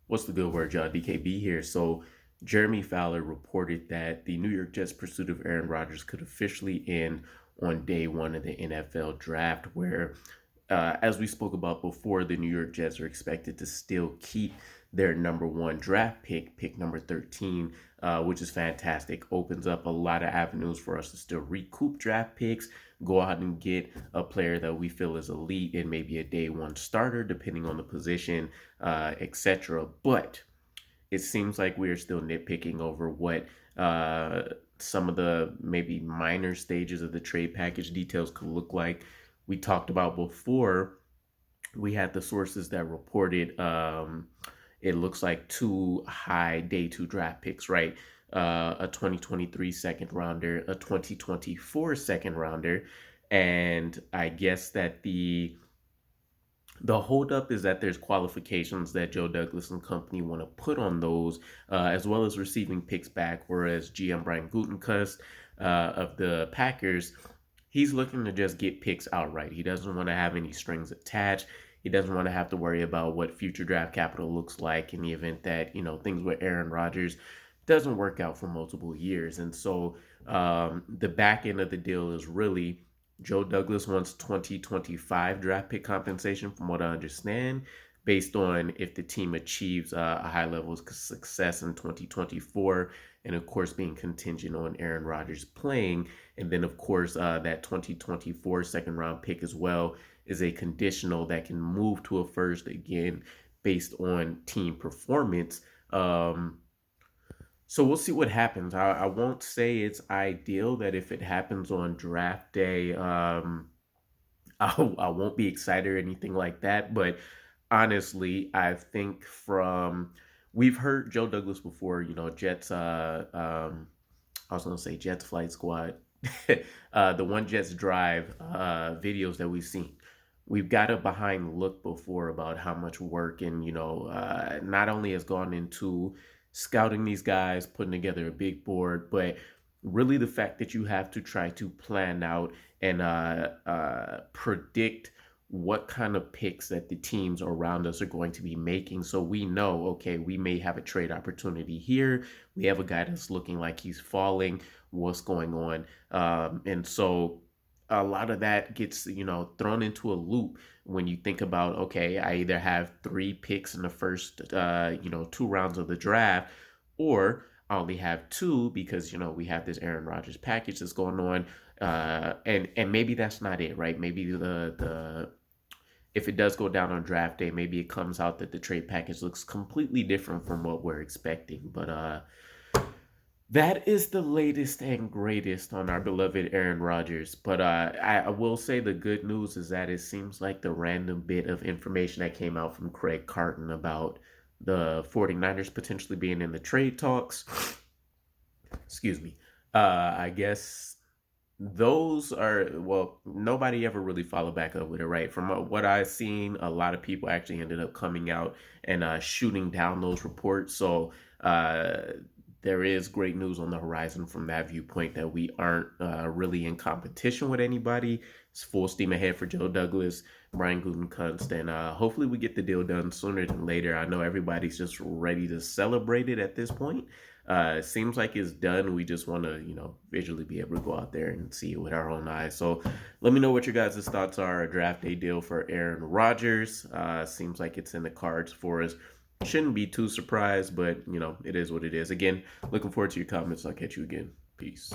What's the good word, y'all? DKB here. So, Jeremy Fowler reported that the New York Jets' pursuit of Aaron Rodgers could officially end on day one of the NFL draft, where, as we spoke about before, the New York Jets are expected to still keep their number one draft pick number 13, which is fantastic. Opens up a lot of avenues for us to still recoup draft picks, go out and get a player that we feel is elite and maybe a day one starter, depending on the position, etc. But it seems like we are still nitpicking over what some of the maybe minor stages of the trade package details could look like. We talked about before, we had the sources that reported it looks like two high day two draft picks, right? A 2023 second rounder, a 2024 second rounder. And I guess that the holdup is that there's qualifications that Joe Douglas and company want to put on those, as well as receiving picks back. Whereas GM Brian Gutekunst of the Packers, he's looking to just get picks outright. He doesn't want to have any strings attached. He doesn't want to have to worry about what future draft capital looks like in the event that things with Aaron Rodgers doesn't work out for multiple years. And so the back end of the deal is really Joe Douglas wants 2025 draft pick compensation, from what I understand, based on if the team achieves a high level of success in 2024, and of course, being contingent on Aaron Rodgers playing. And then, of course, that 2024 second round pick as well is a conditional that can move to a first again based on team performance. So we'll see what happens. I won't say it's ideal that if it happens on draft day, I won't be excited or anything like that. But honestly, I think we've heard Joe Douglas before, Jets, I was going to say Jets Flight Squad, the One Jets Drive videos that we've seen. We've got a behind look before about how much work and, not only has gone into scouting these guys, putting together a big board, but really the fact that you have to try to plan out and predict what kind of picks that the teams around us are going to be making. So we know, okay, we may have a trade opportunity here. We have a guy that's looking like he's falling. What's going on? And so a lot of that gets, thrown into a loop when you think about, okay, I either have three picks in the first, two rounds of the draft, or I only have two because we have this Aaron Rodgers package that's going on, and maybe that's not it, right? Maybe the if it does go down on draft day, maybe it comes out that the trade package looks completely different from what we're expecting. But that is the latest and greatest on our beloved Aaron Rodgers. But I will say the good news is that it seems like the random bit of information that came out from Craig Carton about the 49ers potentially being in the trade talks, excuse me, I guess those are, well, nobody ever really followed back up with it, right? From what I've seen, a lot of people actually ended up coming out and shooting down those reports. So there is great news on the horizon from that viewpoint that we aren't really in competition with anybody. It's full steam ahead for Joe Douglas, Brian Gutekunst, and hopefully we get the deal done sooner than later. I know everybody's just ready to celebrate it at this point. It seems like it's done. We just want to, visually be able to go out there and see it with our own eyes. So let me know what your guys' thoughts are. A draft day deal for Aaron Rodgers. Seems like it's in the cards for us. Shouldn't be too surprised, but, it is what it is. Again, looking forward to your comments. I'll catch you again. Peace.